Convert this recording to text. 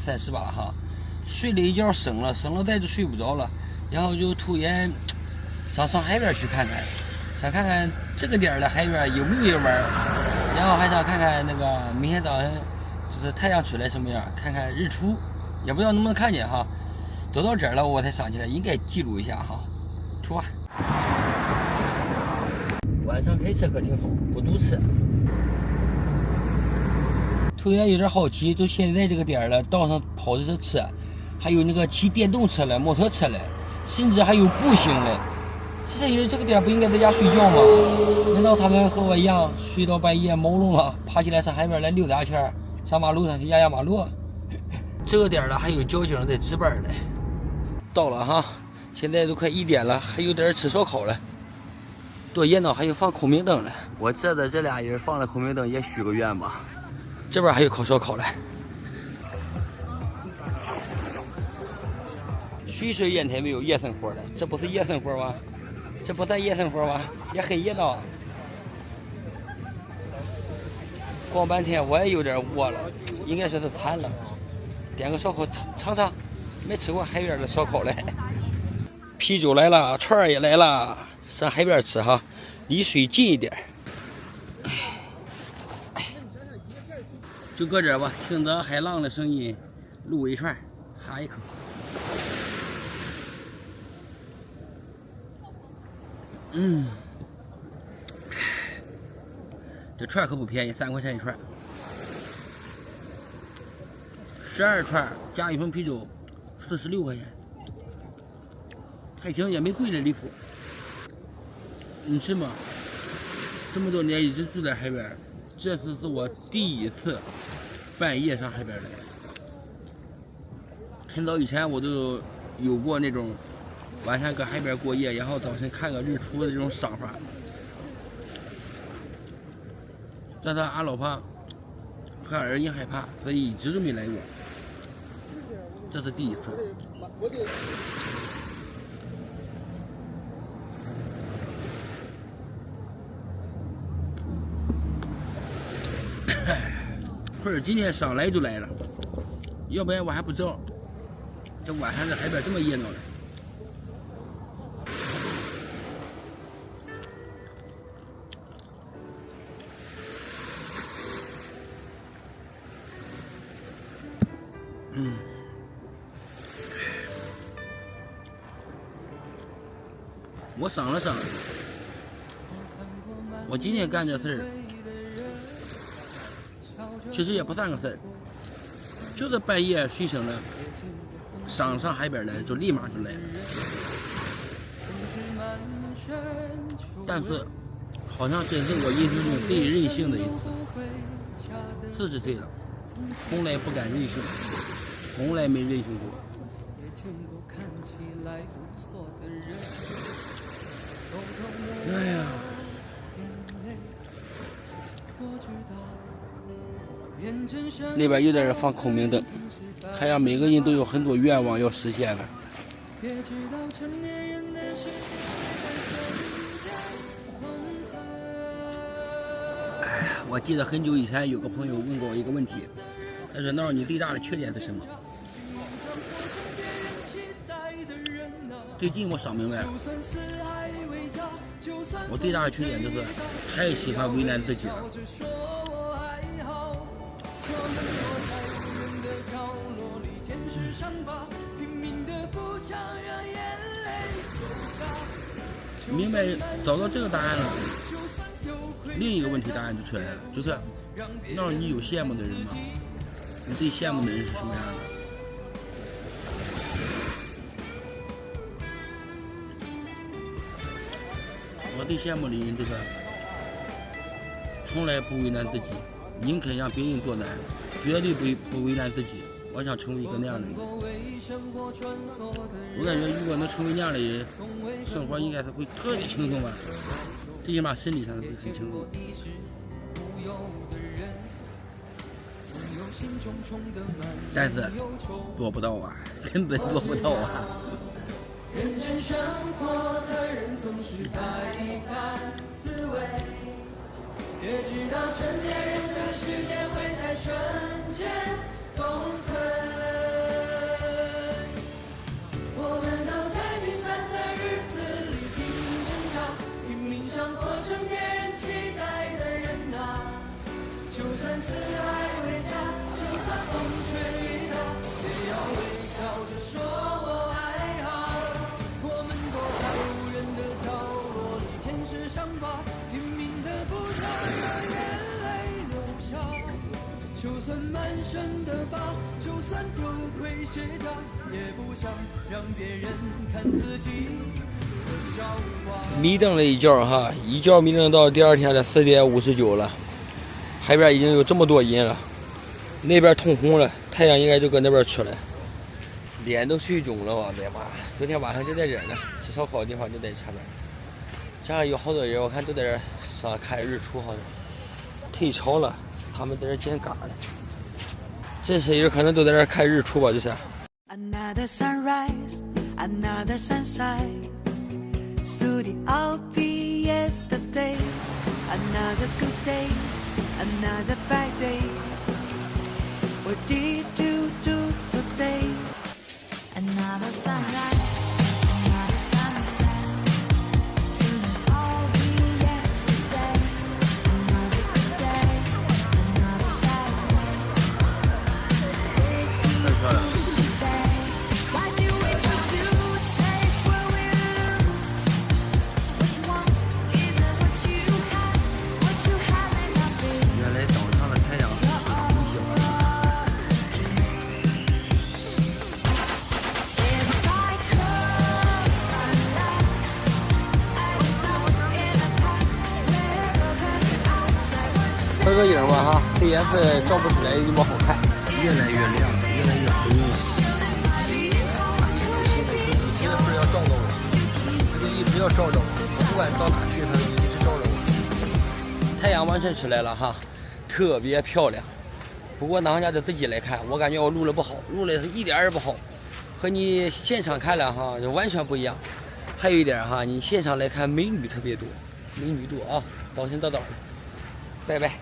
38哈，睡了一觉生了再就睡不着了，然后就突然上海边去看看，想看看这个点的海边有没有人玩，然后还想看看那个明天早上就是太阳出来什么样，看看日出，也不知道能不能看见哈。走到这儿了我才想起来应该记录一下哈。出发。晚上开车可挺好，不堵车。突然有点好奇，就现在这个点了，道上跑的是车，还有那个骑电动车了、摩托车了，甚至还有步行了。这些人这个点不应该在家睡觉吗？难道他们和我一样睡到半夜朦胧了，爬起来上海边来溜达圈，上马路上去压马路？这个点了还有交警在值班呢。到了哈，现在都快1点了，还有点吃烧烤了，多热闹，还有放孔明灯了。我这的这俩人放了孔明灯也许个愿吧。这边还有烤烧烤了。水水烟台没有夜生活了，这不是夜生活吗？这不算夜生活吗？也很热闹。逛半天我也有点饿了，应该说是馋了。点个烧烤尝尝，没吃过海边的烧烤嘞。啤酒来了，串儿也来了，上海边吃哈，离水近一点。就搁这儿吧，听着海浪的声音，撸一串，哈一口。这串可不便宜，3块钱一串，12串加一瓶啤酒，46块钱，还行，也没贵的离谱。你信吗？这么多年一直住在海边，这次是我第一次半夜上海边来。很早以前我都有过那种晚上搁海边过夜，然后早晨看个日出的这种想法。但是俺老婆和俺儿子害怕，所以一直都没来过。这是第一次。或者今天上来就来了，要不然我还不知道这晚上这海边这么热闹呢。我想了想，我今天干这事儿其实也不算个事儿，就是半夜睡醒了，上海边来就立马就来了。但是好像真是我人生中最任性的一次，40岁了，从来不敢任性，从来没任性过。哎呀，那边有点人放孔明灯，好像每个人都有很多愿望要实现了。我记得很久以前有个朋友问过我一个问题，他说：“闹，你最大的缺点是什么？”最近我想明白了，我最大的缺点就是太喜欢为难自己了。明白找到这个答案了，另一个问题答案就出来了，就是那你有羡慕的人吗？你最羡慕的人是什么样的？我最羡慕的人就是从来不为难自己，宁肯让别人做难，绝对不为难自己。我想成为一个那样的人。我感觉如果能成为那样的人，生活应该是会特别轻松吧，最起码身体上是很轻松。但是做不到啊，根本做不到啊。认真生活的人总是百般滋味，也知道成年人的世界会在瞬间崩溃。满身的疤，就算头盔卸甲，也不想让别人看自己的笑话。迷瞪了一觉哈，一觉迷瞪到第二天的4点59了，海边已经有这么多人了，那边通红了，太阳应该就搁那边出来，脸都水肿了，我的妈！昨天晚上就在这儿呢，吃烧烤的地方就在前面，这样有好多人，我看都在这上看日出，好像退潮了，他们在这捡嘎呢。这些人可能都在这看日出吧，这是。Another sunrise, another sunset. Soon it'll be yesterday. Another good day, another bad day. What did you do today? Another sunrise, another sunset. Soon it'll be yesterday. Another good day, another bad day. Did you do today? Why do we pursue, chase what we lose? Which one isn't what you had? What you had may not be. 原来早上的太阳是很小。 合个影吧哈，这颜色照不出来那么好看，越来越亮，越来越红了。这个是要照着我，它就一直要照着我，不管到哪去，它就一直照着我。太阳完全出来了哈，特别漂亮。不过当家得自己来看，我感觉我录的不好，录的是一点也不好，和你现场看了哈就完全不一样。还有一点哈，你现场来看美女特别多，美女多啊，当心到道了，拜拜。